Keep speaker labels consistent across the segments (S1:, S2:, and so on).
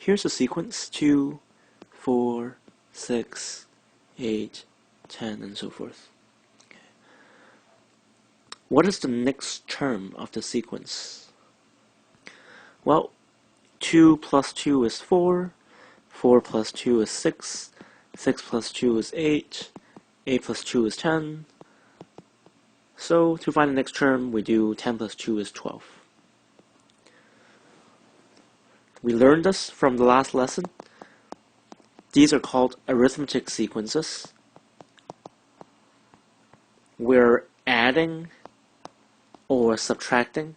S1: Here's a sequence: 2, 4, 6, 8, 10, and so forth. Okay. What is the next term of the sequence? Well, 2 plus 2 is 4, 4 plus 2 is 6, 6 plus 2 is 8, 8 plus 2 is 10. So to find the next term, we do 10 plus 2 is 12. We learned this from the last lesson. These are called arithmetic sequences. We're adding or subtracting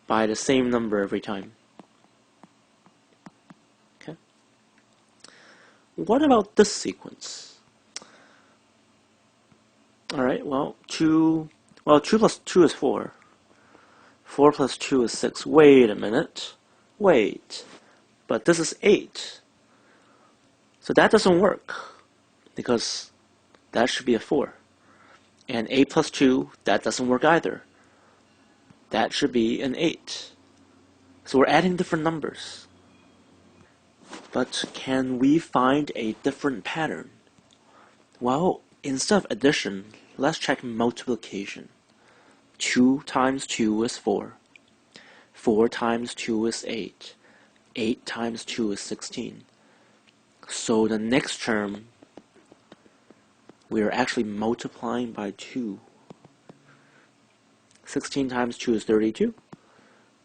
S1: by the same number every time. Okay. What about this sequence? Alright, well, 2 plus 2 is 4. 4 plus 2 is 6. Wait a minute. Wait. But this is 8. So that doesn't work, because that should be a 4. And 8 plus 2, that doesn't work either. That should be an 8. So we're adding different numbers. But can we find a different pattern? Well, instead of addition, let's check multiplication. 2 times 2 is 4. 4 times 2 is 8. 8 times 2 is 16. So the next term, we are actually multiplying by 2. 16 times 2 is 32.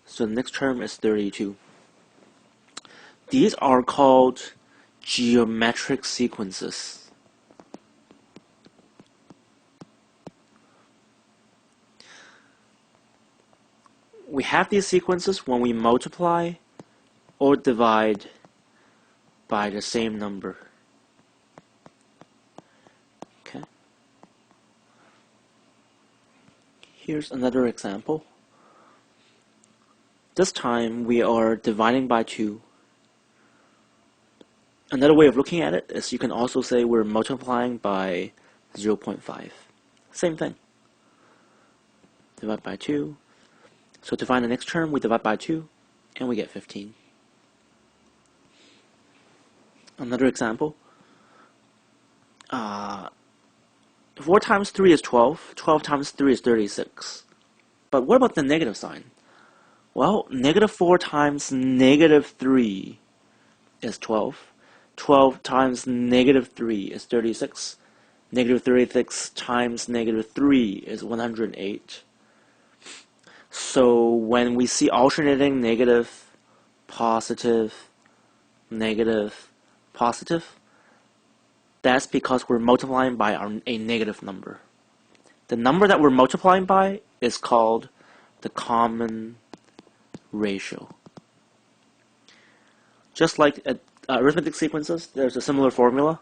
S1: So the next term is 32. These are called geometric sequences. We have these sequences when we multiply or divide by the same number. Okay. Here's another example. This time we are dividing by 2. Another way of looking at it is you can also say we're multiplying by 0.5. Same thing. Divide by 2. So to find the next term, we divide by 2, and we get 15. Another example. 4 times 3 is 12. 12 times 3 is 36. But what about the negative sign? Well, negative 4 times negative 3 is 12. 12 times negative 3 is 36. Negative 36 times negative 3 is 108. So when we see alternating negative, positive, negative, positive, that's because we're multiplying by a negative number. The number that we're multiplying by is called the common ratio. Just like arithmetic sequences, there's a similar formula.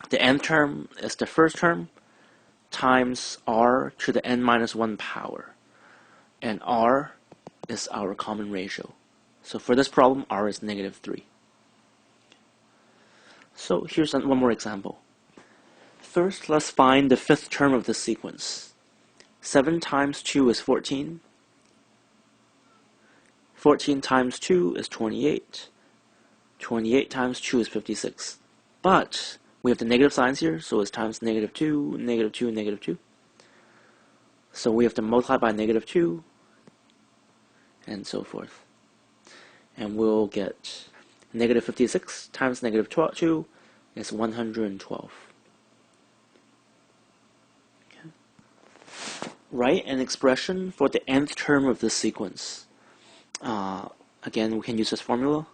S1: The nth term is the first term times r to the n minus 1 power. And r is our common ratio. So for this problem, r is negative 3. So here's one more example. First, let's find the fifth term of this sequence. 7 times 2 is 14. 14 times 2 is 28. 28 times 2 is 56. But we have the negative signs here, so it's times negative 2, negative 2, negative 2. So we have to multiply by negative 2, and so forth. And we'll get negative 56 times negative 2 is 112. Okay. Write an expression for the nth term of this sequence. Again, we can use this formula.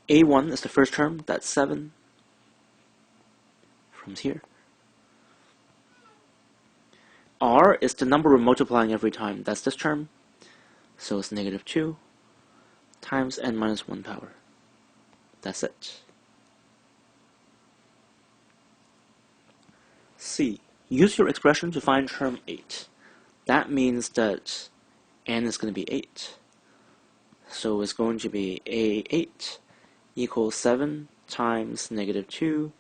S1: A1 is the first term, that's 7. From here. R is the number we're multiplying every time, that's this term. So it's negative 2 times n minus 1 power. That's it. C. Use your expression to find term 8. That means that n is going to be 8. So it's going to be A8 equals 7 times negative 2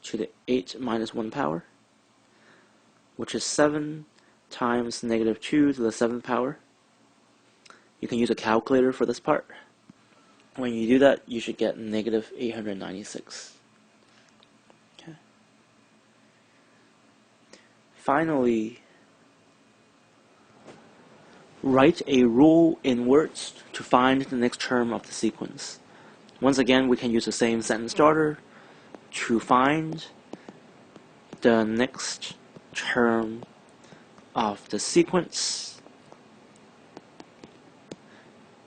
S1: to the 8 minus 1 power, which is 7 times negative 2 to the 7th power. You can use a calculator for this part. When you do that, you should get negative 896. Okay. Finally, write a rule in words to find the next term of the sequence. Once again, we can use the same sentence starter to find the next term of the sequence.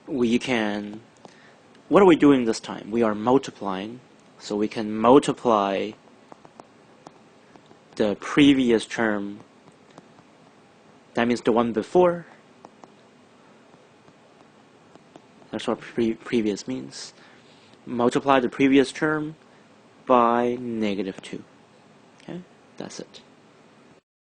S1: What are we doing this time? We are multiplying, so we can multiply the previous term, that means the one before. That's what previous means. Multiply the previous term by negative 2. Okay, that's it.